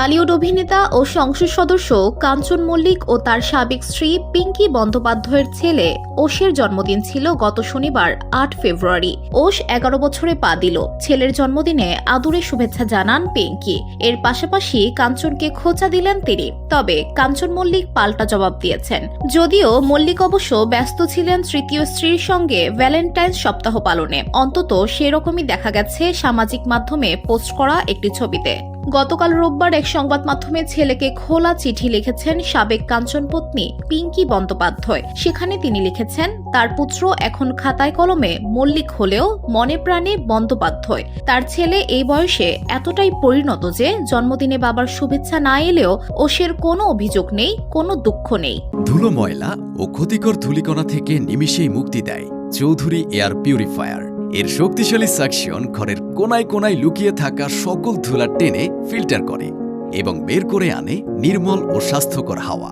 Tollywood অভিনেতা ও সংসদ সদস্য কাঞ্চন মল্লিক ও তার সাবেক স্ত্রী পিঙ্কি বন্দ্যোপাধ্যায়ের ছেলে ওশের জন্মদিন ছিল গত শনিবার ৮ ফেব্রুয়ারি। ওশ ১১ বছরে পা দিল। ছেলের জন্মদিনে আদুরে শুভেচ্ছা জানান পিঙ্কি। এর পাশাপাশি কাঞ্চনকে খোঁচা দিলেন তিনি। তবে কাঞ্চন মল্লিক পাল্টা জবাব দিয়েছেন। যদিও মল্লিক অবশ্য ব্যস্ত ছিলেন তৃতীয় স্ত্রীর সঙ্গে ভ্যালেন্টাইন্স সপ্তাহ পালনে, অন্তত সেরকমই দেখা গেছে সামাজিক মাধ্যমে পোস্ট করা একটি ছবিতে। গতকাল রোববার এক সংবাদ মাধ্যমে ছেলেকে খোলা চিঠি লিখেছেন সাবেক কাঞ্চন পত্নী পিঙ্কি বন্দ্যোপাধ্যায়। সেখানে তিনি লিখেছেন, তার পুত্র এখন খাতায় কলমে মল্লিক হলেও মনে প্রাণে বন্দ্যোপাধ্যায়। তার ছেলে এই বয়সে এতটাই পরিণত যে জন্মদিনে বাবার শুভেচ্ছা না এলেও ওশের কোনো অভিযোগ নেই, কোনো দুঃখ নেই। ধুলো, ময়লা ও ক্ষতিকর ধূলিকণা থেকে নিমিষেই মুক্তি দেয় চৌধুরী এয়ার পিউরিফায়ার। এর শক্তিশালী সাকশন ঘরের কোনায় কোনায় লুকিয়ে থাকা সকল ধুলা টেনে ফিল্টার করে এবং বের করে আনে নির্মল ও স্বাস্থ্যকর হাওয়া।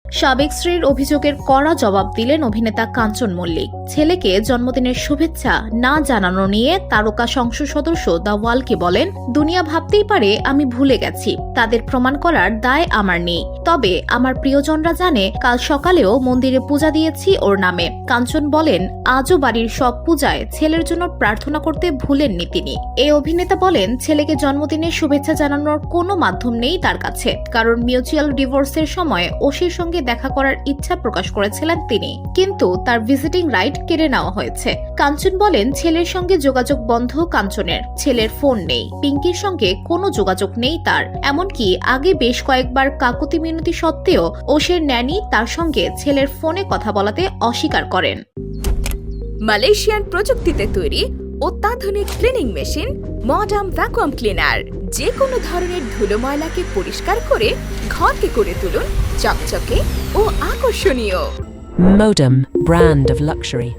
সাবেক স্ত্রীর অভিযোগের কড়া জবাব দিলেন অভিনেতা কাঞ্চন মল্লিক। ছেলেকে জন্মদিনের শুভেচ্ছা না জানানো নিয়ে তারকা সংসদ সদস্য দ্য ওয়ালকে বলেন, দুনিয়া ভাবতেই পারে আমি ভুলে গেছি, তাদের প্রমাণ করার দায় আমার নেই। তবে আমার প্রিয়জনরা জানে কাল সকালেও মন্দিরে পূজা দিয়েছি ওর নামে। কাঞ্চন বলেন, আজও বাড়ির সব পূজায় ছেলের জন্য প্রার্থনা করতে ভুলেননি তিনি। এই অভিনেতা বলেন, ছেলেকে জন্মদিনের শুভেচ্ছা জানানোর কোনো মাধ্যম নেই তার কাছে, কারণ মিউচুয়াল ডিভোর্সের সময় ওশের সঙ্গে দেখা করার ইচ্ছা প্রকাশ করেছিলেন তিনি, কিন্তু তার ভিজিটিং রাইট কেড়ে নেওয়া হয়েছে। কাঞ্চন বলেন, ছেলের সঙ্গে যোগাযোগ বন্ধ কাঞ্চনের। ছেলের ফোন নেই, পিঙ্কির সঙ্গে কোনো যোগাযোগ নেই তার। এমনকি আগে বেশ কয়েকবার কাকুতি মিনতি সত্ত্বেও ওশের ন্যানি তার সঙ্গে ছেলের ফোনে কথা বলাতে অস্বীকার করেন। মালয়েশিয়ান প্রযুক্তিতে তৈরি অত্যাধুনিক cleaning machine modern vacuum cleaner যে কোনো ধরনের ধুলো ময়লাকে পরিষ্কার করে ঘরকে করে তুলুন চকচকে ও আকর্ষণীয়। Modem, brand of luxury.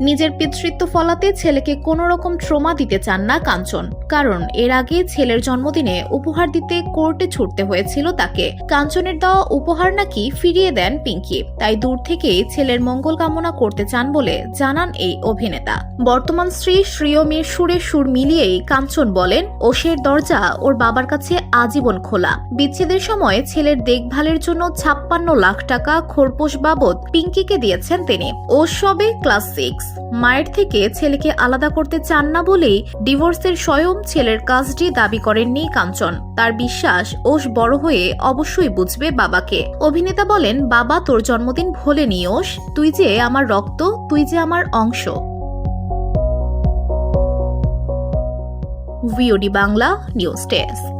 নিজের পিতৃত্ব ফলাতে ছেলেকে কোনো রকম ট্রমা দিতে চান না কাঞ্চন, কারণ এর আগে ছেলের জন্মদিনে উপহার দিতে কোর্টে ছুটতে হয়েছিল তাকে। কাঞ্চনের দেওয়া উপহার নাকি ফিরিয়ে দেন পিঙ্কি, তাই দূর থেকেই ছেলের মঙ্গল কামনা করতে চান বলে জানান এই অভিনেতা। বর্তমান স্ত্রী শ্রিয়মীর সুরে সুর মিলিয়েই কাঞ্চন বলেন, ওশের দরজা ওর বাবার কাছে আজীবন খোলা। বিচ্ছেদের সময় ছেলের দেখভালের জন্য ৫৬ লাখ টাকা খোরপোশ বাবদ পিঙ্কিকে দিয়েছেন তিনি। ওশ সবে ক্লাস 6। মায়ের থেকে ছেলেকে আলাদা করতে চান না বলেই ডিভোর্সের স্বয়ং ছেলের কাস্টডি দাবি করেননি কাঞ্চন। তার বিশ্বাস, ওশ বড় হয়ে অবশ্যই বুঝবে বাবাকে। অভিনেতা বলেন, বাবা তোর জন্মদিন ভোলেনি ওশ, তুই যে আমার রক্ত, তুই যে আমার অংশ। VOD Bangla news desk.